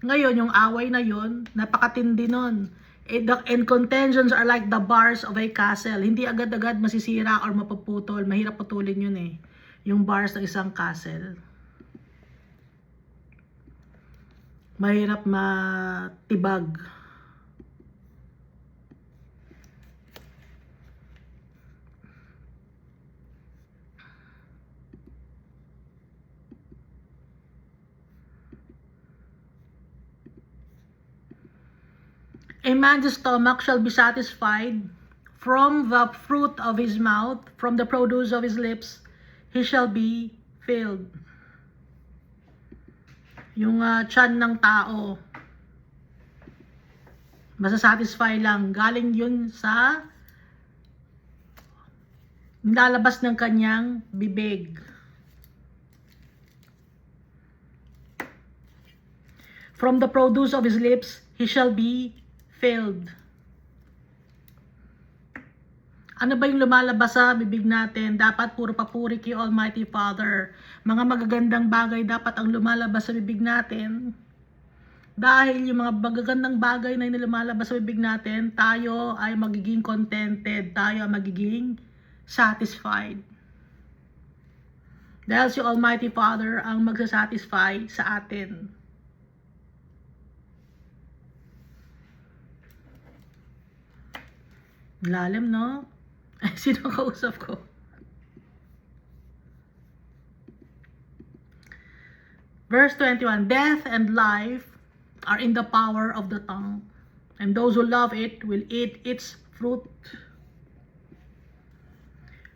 Ngayon, yung away na yon, napakatindi nun. And contentions are like the bars of a castle. Hindi agad-agad masisira or mapuputol. Mahirap putulin yun eh. Yung bars ng isang castle. Mahirap matibag. A man's stomach shall be satisfied from the fruit of his mouth, from the produce of his lips, he shall be filled. Yung tiyan ng tao, masasatisfy lang. Galing yun sa nilalabas ng kanyang bibig. From the produce of his lips, he shall be filled. Ano ba yung lumalabas sa bibig natin? Dapat puro papuri kay Almighty Father. Mga magagandang bagay dapat ang lumalabas sa bibig natin. Dahil yung mga magagandang bagay na lumalabas sa bibig natin, tayo ay magiging contented. Tayo ay magiging satisfied. Dahil si Almighty Father ang magsasatisfy sa atin. Lalim, no? Ay, sino kausap ko? Verse 21, death and life are in the power of the tongue, and those who love it will eat its fruit.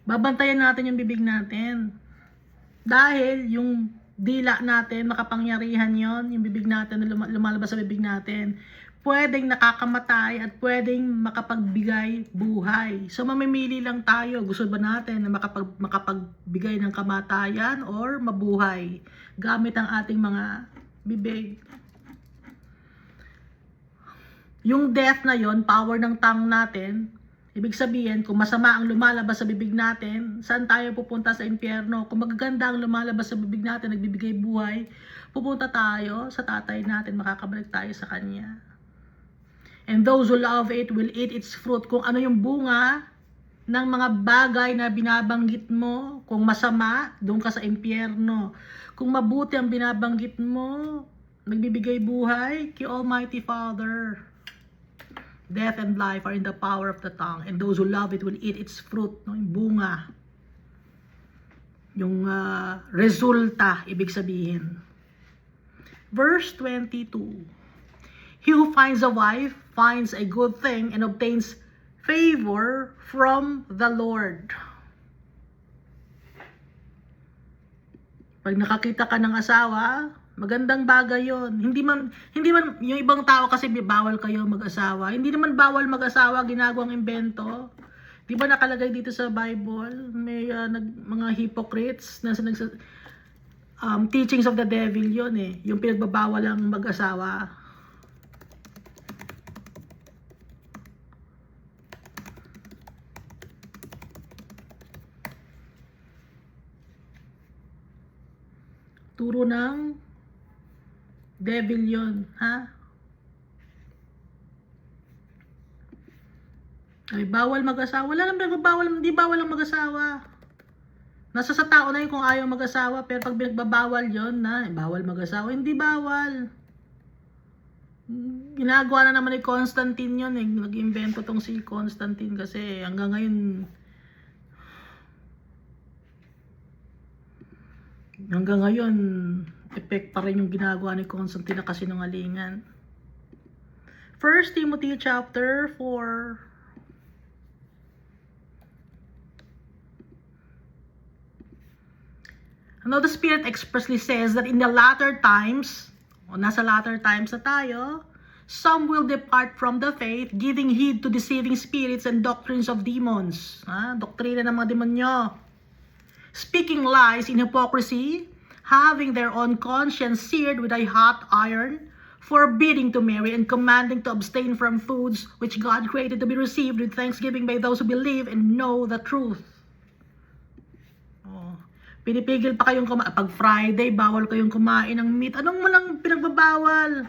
Babantayan natin yung bibig natin. Dahil yung dila natin, makapangyarihan yon, yung bibig natin na lumalabas sa bibig natin, pwedeng nakakamatay at pwedeng makapagbigay buhay. So mamimili lang tayo, gusto ba natin na makapagbigay ng kamatayan or mabuhay gamit ang ating mga bibig. Yung death na yon, power ng tongue natin, ibig sabihin, kung masama ang lumalabas sa bibig natin, saan tayo pupunta sa impyerno? Kung magaganda ang lumalabas sa bibig natin, nagbibigay buhay, pupunta tayo sa tatay natin, makakabalik tayo sa kanya. And those who love it will eat its fruit. Kung ano yung bunga ng mga bagay na binabanggit mo, kung masama, doon ka sa impyerno. Kung mabuti ang binabanggit mo, nagbibigay buhay, kay Almighty Father. Death and life are in the power of the tongue, and those who love it will eat its fruit. No? Yung bunga, yung resulta, ibig sabihin. Verse 22, he who finds a wife finds a good thing and obtains favor from the Lord. Pag nakakita ka ng asawa, magandang bagay yon. Hindi man yung ibang tao kasi bawal kayo mag-asawa. Hindi naman bawal mag-asawa, ginagawang imbento. Di ba nakalagay dito sa Bible, may mga hypocrites na teachings of the devil yon eh, yung pinagbabawal ang mag-asawa. Turo ng devil yon, ha? Ay, bawal mag-asawa. Wala naman nagbabawal, hindi bawal ang mag-asawa. Nasa sa tao na yun kung ayaw mag-asawa, pero pag binagbabawal yon na, bawal mag-asawa, hindi bawal. Ginagawa na naman ni Constantine yun eh. Nag-invento tong si Constantine kasi hanggang ngayon, effect pa rin yung ginagawa ni Constantine na kasinungalingan. 1 Timothy chapter 4. Now the Spirit expressly says that in the latter times, o nasa latter times na tayo, some will depart from the faith, giving heed to deceiving spirits and doctrines of demons. Doktrina ng mga demonyo. Speaking lies in hypocrisy, having their own conscience seared with a hot iron, forbidding to marry and commanding to abstain from foods which God created to be received with thanksgiving by those who believe and know the truth. Pinipigil pa kayong kumain. Pag Friday, bawal kayong kumain ng meat. Anong walang pinagbabawal?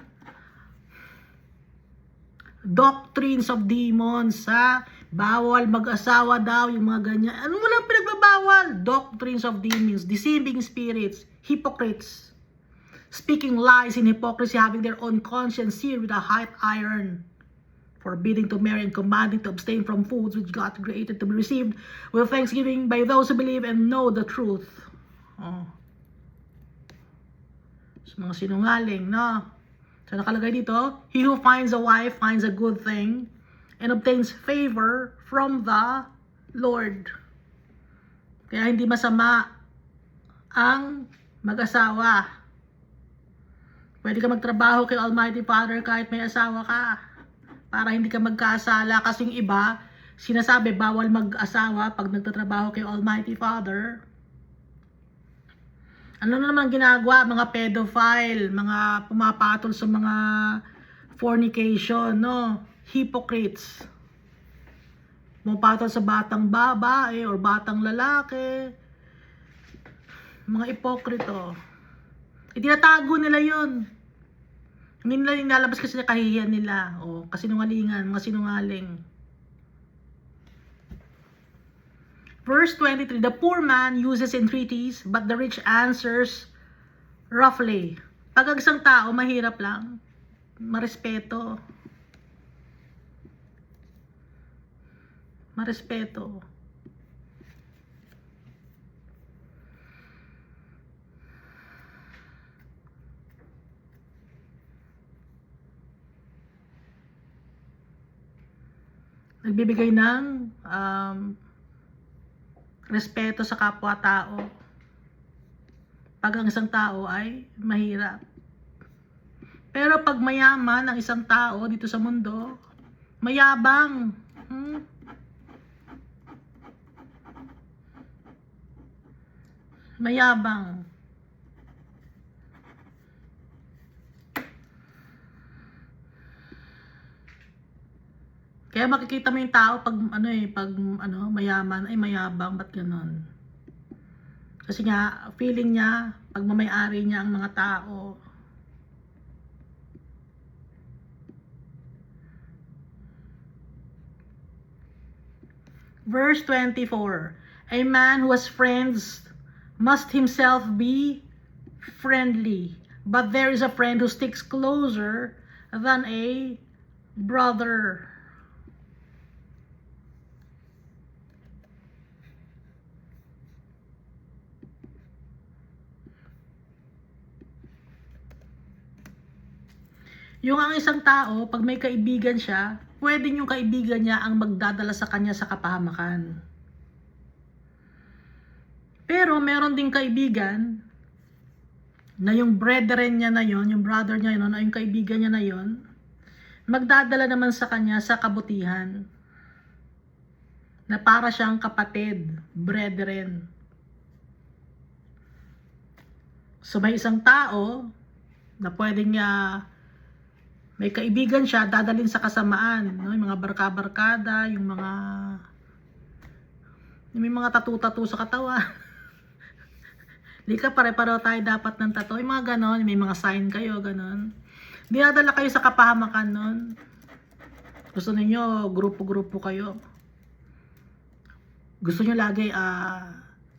Doctrines of demons, ha? Bawal mag-asawa daw, yung mga ganyan. Anong walang pinagbabawal? Doctrines of demons, deceiving spirits, hypocrites, speaking lies in hypocrisy, having their own conscience seared with a hot iron, forbidding to marry and commanding to abstain from foods which God created to be received with thanksgiving by those who believe and know the truth. So, mga sinungaling, no? So nakalagay dito, he who finds a wife finds a good thing and obtains favor from the Lord. Kaya hindi masama ang mag-asawa. Pwede ka magtrabaho kay Almighty Father kahit may asawa ka, para hindi ka magkasala. Kasi yung iba, sinasabi bawal mag-asawa pag nagtatrabaho kay Almighty Father. Ano na naman ginagawa? Mga pedophile, mga pumapatol sa mga fornication, no? Hypocrites. Pumapatol sa batang babae or batang lalaki. Mga ipokrito. Itinatago nila yun. Hindi nila nilalabas kasi kahihiyan nila. O, kasinungalingan, mga sinungaling. Verse 23, the poor man uses entreaties, but the rich answers roughly. Pag ang isang tao, mahirap lang, marespeto. Marespeto. nagbibigay ng respeto sa kapwa-tao. Pag ang isang tao ay mahirap. Pero pag mayaman ang isang tao dito sa mundo, mayabang. Mayabang. Kaya makikita mo yung tao pag mayaman ay mayabang, ba't ganon? Kasi nga feeling niya pagmamay-ari niya ang mga tao. Verse 24. A man who has friends must himself be friendly, but there is a friend who sticks closer than a brother. Yung ang isang tao, pag may kaibigan siya, pwedeng yung kaibigan niya ang magdadala sa kanya sa kapahamakan. Pero meron ding kaibigan na yung brethren niya na yon, yung brother niya yun, o yung kaibigan niya na yon, magdadala naman sa kanya sa kabutihan. Na para siyang kapatid, brethren. So may isang tao na pwedeng may kaibigan siya, dadalhin sa kasamaan, no? Yung mga barka-barkada, yung may mga tattoo-tattoo sa katawan. Di ka pare-pareho tayo dapat ng tattoo, yung mga ganon, may mga sign kayo, ganon. Dinadala kayo sa kapahamakan nun. Gusto niyo grupo-grupo kayo. Gusto niyo lagi,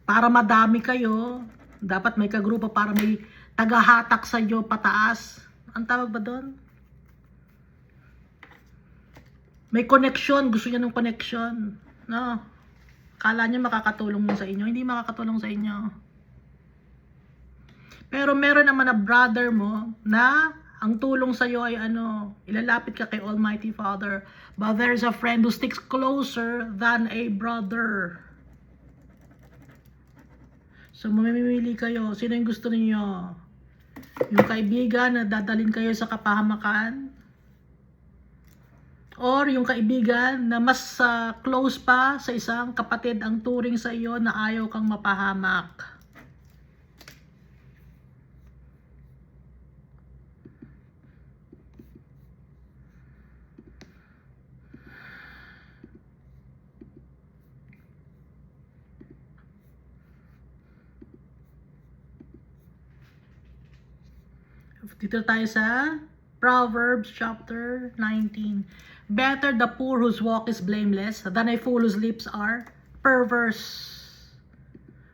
para madami kayo, dapat may kagrupo para may tagahatak sa inyo pataas. Ang tawag ba doon? May connection, gusto niya ng connection. No? Kala niya makakatulong sa inyo, hindi makakatulong sa inyo. Pero meron naman na brother mo na ang tulong sa iyo ay ilalapit ka kay Almighty Father. But there's a friend who sticks closer than a brother. So mamimili kayo, sino yung gusto niyo? Yung kaibigan na dadalhin kayo sa kapahamakan? Or yung kaibigan na mas close pa sa isang kapatid ang turing sa iyo na ayaw kang mapahamak? Dito tayo sa Proverbs chapter 19. Better the poor whose walk is blameless than a fool whose lips are perverse.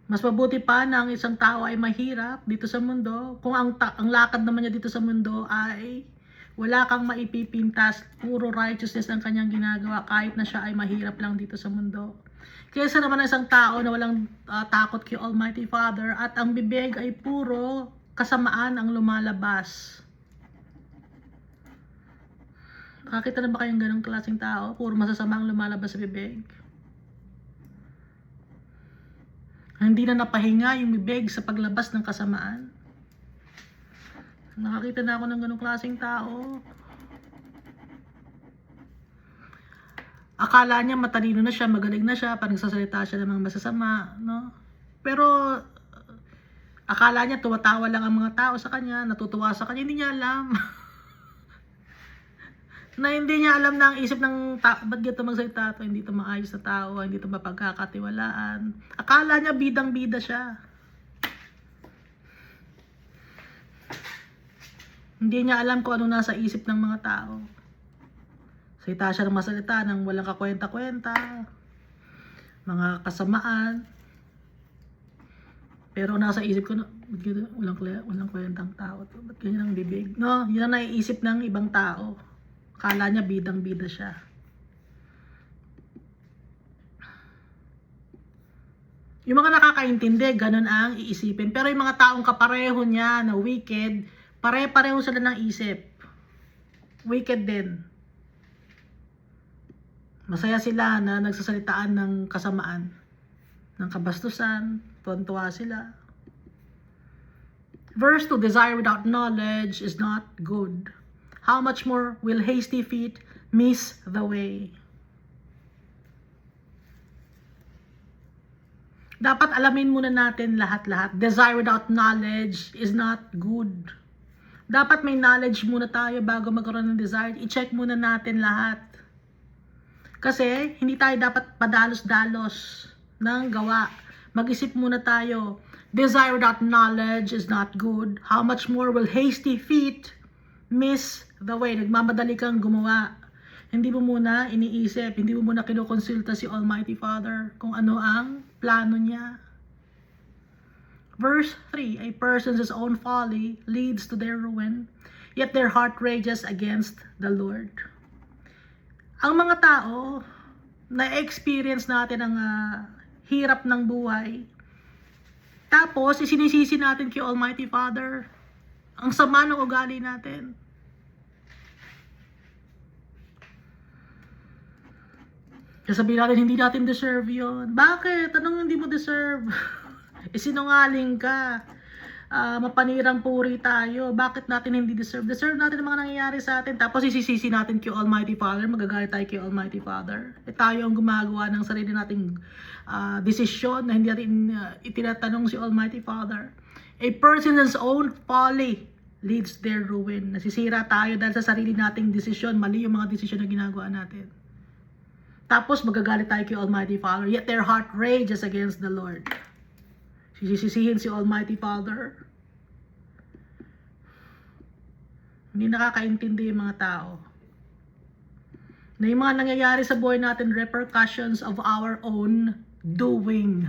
Mas mabuti pa na ang isang tao ay mahirap dito sa mundo kung ang lakad naman niya dito sa mundo ay wala kang maipipintas, puro righteousness ang kanyang ginagawa kahit na siya ay mahirap lang dito sa mundo. Kaysa naman ang isang tao na walang takot kay Almighty Father at ang bibig ay puro kasamaan ang lumalabas. Nakakita na ba kayong ganong klaseng tao? Puro masasama ang lumalabas sa bibig. Hindi na napahinga yung bibig sa paglabas ng kasamaan. Nakakita na ako ng ganong klaseng tao. Akala niya matalino na siya, magaling na siya, pag nagsasalita siya ng mga masasama, no? Pero akala niya tumatawa lang ang mga tao sa kanya, natutuwa sa kanya, hindi niya alam. Na hindi niya alam na ang isip ng tao, ba't ganito magsalita to, hindi to maayos na tao, hindi to mapagkakatiwalaan. Akala niya bidang-bida siya. Hindi niya alam kung ano nasa isip ng mga tao. Salita siya ng masalita ng walang kakwenta-kwenta, mga kasamaan. Pero nasa isip ko, walang kwentang tao to. Ba't ganyan ang bibig? No, yun ang naiisip ng ibang tao. Akala niya bidang-bida siya. Yung mga nakakaintindi, ganun ang iisipin. Pero yung mga taong kapareho niya na wicked, pare-pareho sila ng isip. Wicked din. Masaya sila na nagsasalitaan ng kasamaan, ng kabastusan, tuwan-tuwa sila. Verse 2, desire without knowledge is not good. How much more will hasty feet miss the way? Dapat alamin muna natin lahat-lahat. Desire without knowledge is not good. Dapat may knowledge muna tayo bago magkaroon ng desire. I-check muna natin lahat. Kasi hindi tayo dapat padalos-dalos ng gawa. Mag-isip muna tayo. Desire without knowledge is not good. How much more will hasty feet miss the way? Nagmamadali kang gumawa. Hindi mo muna iniisip, hindi mo muna kinukonsulta si Almighty Father kung ano ang plano niya. Verse 3, a person's own folly leads to their ruin, yet their heart rages against the Lord. Ang mga tao, na-experience natin ang hirap ng buhay, tapos isinisisi natin kay Almighty Father ang sama ng ugali natin. Sasabihin natin, hindi natin deserve yun. Bakit? Anong hindi mo deserve? Sinungaling ka. Mapanirang puri tayo. Bakit natin hindi deserve? Deserve natin ang mga nangyayari sa atin. Tapos isisisi natin kay Almighty Father. Magagalit tayo kay Almighty Father. Tayo ang gumagawa ng sarili nating desisyon na hindi natin itinatanong si Almighty Father. A person's own folly leads their ruin. Nasisira tayo dahil sa sarili nating desisyon. Mali yung mga desisyon na ginagawa natin. Tapos magagalit tayo kay Almighty Father. Yet their heart rages against the Lord. Sisisihin si Almighty Father. Hindi nakakaintindi yung mga tao. Na yung mga nangyayari sa buhay natin, repercussions of our own doing.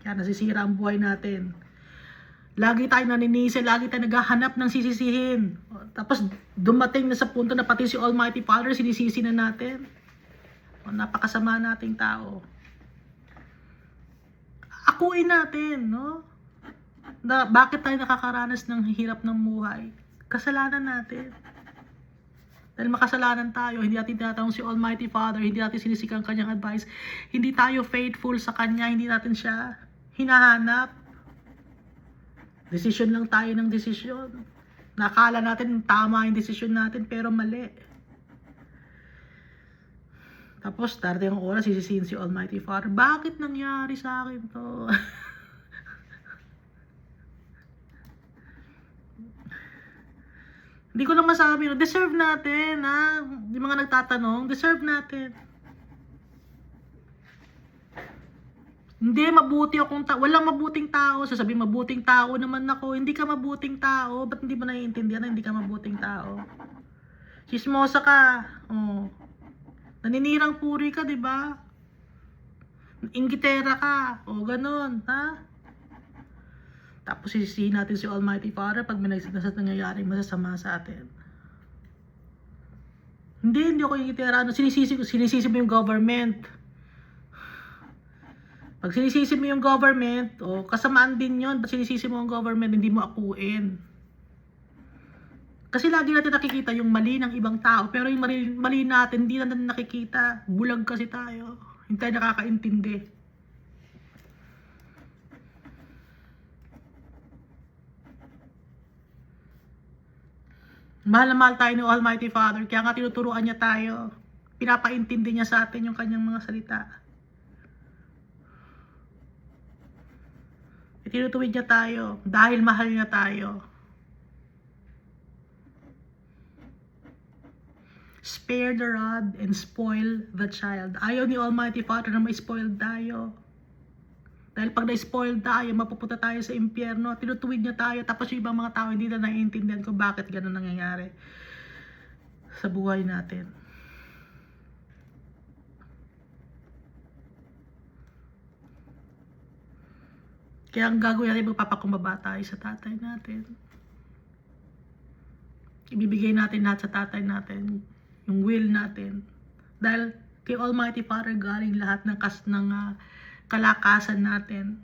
Kaya nasisira ang buhay natin. Lagi tayo naninisi, lagi tayo naghahanap ng sisisihin. Tapos dumating na sa punto na pati si Almighty Father sinisisi na natin. Napakasama nating tao. Akuin natin, no? Na bakit tayo nakakaranas ng hirap ng buhay? Kasalanan natin. Dahil makasalanan tayo, hindi natin tinatanong si Almighty Father, hindi natin sinisikang kanyang advice, hindi tayo faithful sa kanya, hindi natin siya hinahanap. Desisyon lang tayo ng desisyon. Nakala natin tama yung desisyon natin, pero mali. Tapos, darating ang oras, sisisihin si Almighty Father, bakit nangyari sa akin to? Hindi ko lang masabi, no? Deserve natin, ha? Yung mga nagtatanong, deserve natin. Hindi, mabuti akong tao. Walang mabuting tao. Sasabihin, mabuting tao naman ako. Hindi ka mabuting tao. Ba't hindi mo naiintindihan na hindi ka mabuting tao? Chismosa ka. Oh. Naninirang puri ka, di ba? Inggitera ka. O, ganun, ha? Tapos sisisihin natin si Almighty Father pag may nangyayaring masasama sa atin. Hindi ako inggitera. Sinisisi mo yung government. Pag sinisisi mo yung government, o kasamaan din yun. Pag sinisisi mo yung government, hindi mo akuin. Kasi lagi natin nakikita yung mali ng ibang tao, pero yung mali natin, hindi natin nakikita. Bulag kasi tayo. Hindi tayo nakakaintindi. Mahal na mahal tayo ni Almighty Father, kaya nga tinuturuan niya tayo. Pinapaintindi niya sa atin yung kanyang mga salita. Tinutuwid niya tayo dahil mahal niya tayo. Spare the rod and spoil the child. Ayaw ni Almighty Father na ma-spoil tayo. Dahil pag na-spoil tayo, mapupunta tayo sa impyerno. Tinutuwid niya tayo. Tapos yung ibang mga tao hindi na naiintindihan kung bakit ganun nangyayari sa buhay natin. Kaya ang gagawin natin, magpapakumbaba tayo sa tatay natin. Ibibigay natin lahat sa tatay natin. Yung will natin. Dahil kay Almighty Father galing lahat ng kalakasan natin.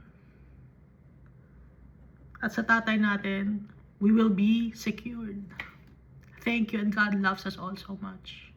At sa tatay natin, we will be secured. Thank you, and God loves us all so much.